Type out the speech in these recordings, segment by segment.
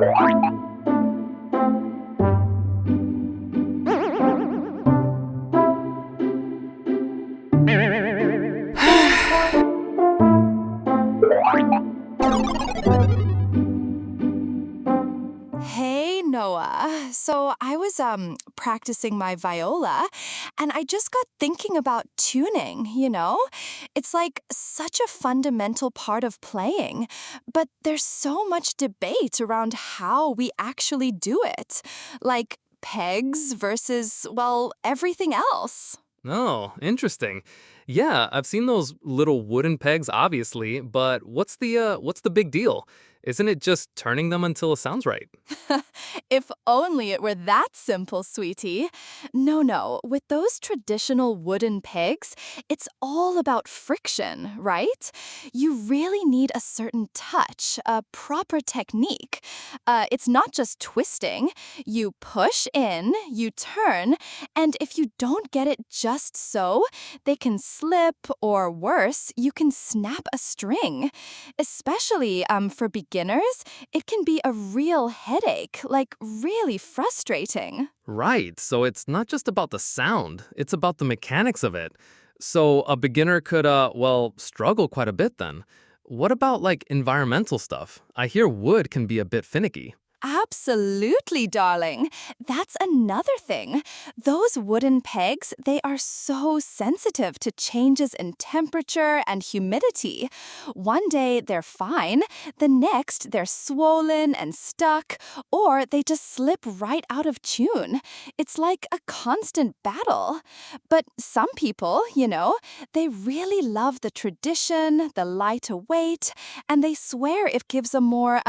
Hey Noah. So I was practicing my viola and I just got thinking about tuning. It's like such a fundamental part of playing, but there's so much debate around how we actually do it. Like pegs versus, well, everything else. Oh, interesting. Yeah, I've seen those little wooden pegs obviously, but what's the big deal? Isn't it just turning them until it sounds right? If only it were that simple, sweetie. No, no, with those traditional wooden pegs, it's all about friction, right? You really need a certain touch, a proper technique. It's not just twisting. You push in, you turn, and if you don't get it just so, they can slip, or worse, you can snap a string. Especially for beginners, it can be a real headache, like really frustrating. Right. So it's not just about the sound, it's about the mechanics of it. So a beginner could well, struggle quite a bit then. What about like environmental stuff? I hear wood can be a bit finicky. Absolutely, darling. That's another thing. Those wooden pegs, they are so sensitive to changes in temperature and humidity. One day they're fine, the next they're swollen and stuck, or they just slip right out of tune. It's like a constant battle. But some people, they really love the tradition, the lighter weight, and they swear it gives a more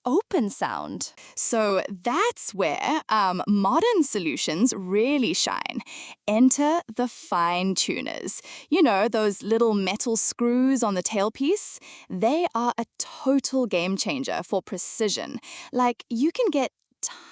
open sound. So that's where modern solutions really shine. Enter the fine tuners. Those little metal screws on the tailpiece? They are a total game changer for precision. Like, you can get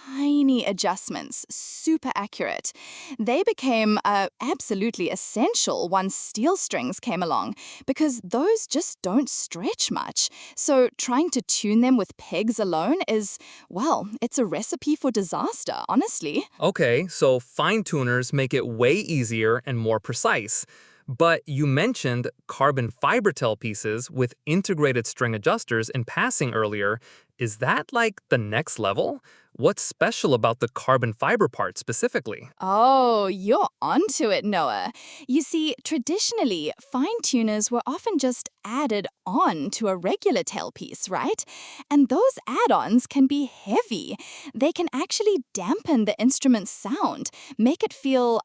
tiny adjustments, super accurate. They became absolutely essential once steel strings came along because those just don't stretch much. So trying to tune them with pegs alone is, well, it's a recipe for disaster, honestly. Okay, so fine tuners make it way easier and more precise. But you mentioned carbon fiber tailpieces with integrated string adjusters in passing earlier. Is that like the next level? What's special about the carbon fiber part specifically? Oh, you're onto it, Noah. You see, traditionally, fine tuners were often just added on to a regular tailpiece, right? And those add ons can be heavy. They can actually dampen the instrument's sound, make it feel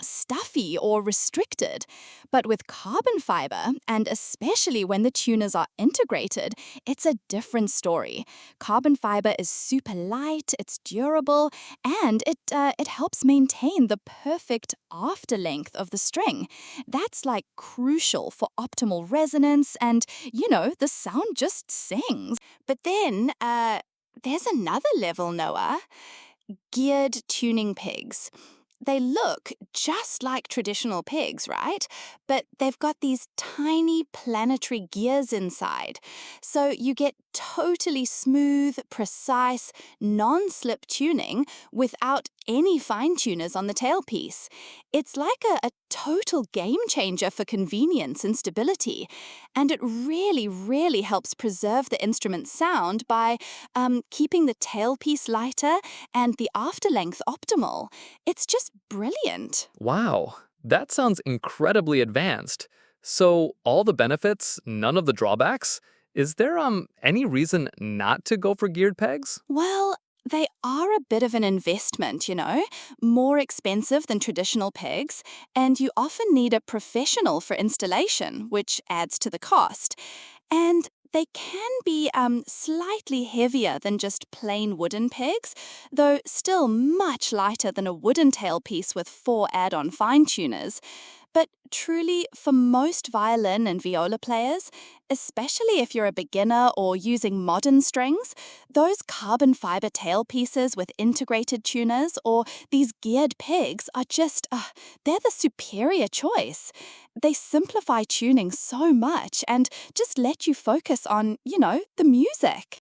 stuffy or restricted. But with carbon fiber, and especially when the tuners are integrated, it's a different story. Carbon fiber is super light, it's durable, and it helps maintain the perfect after length of the string. That's like crucial for optimal resonance, and the sound just sings. But then, there's another level, Noah. Geared tuning pegs. They look just like traditional pegs, right? But they've got these tiny planetary gears inside. So you get totally smooth, precise, non-slip tuning without any fine tuners on the tailpiece. It's like a total game changer for convenience and stability. And it really, really helps preserve the instrument's sound by keeping the tailpiece lighter and the afterlength optimal. It's just brilliant. Wow, that sounds incredibly advanced. So, all the benefits, none of the drawbacks? Is there any reason not to go for geared pegs? Well, they are a bit of an investment, more expensive than traditional pegs, and you often need a professional for installation, which adds to the cost. And they can be slightly heavier than just plain wooden pegs, though still much lighter than a wooden tailpiece with 4 add-on fine tuners. But truly, for most violin and viola players, especially if you're a beginner or using modern strings, those carbon fiber tailpieces with integrated tuners or these geared pegs are they're the superior choice. They simplify tuning so much and just let you focus on, the music.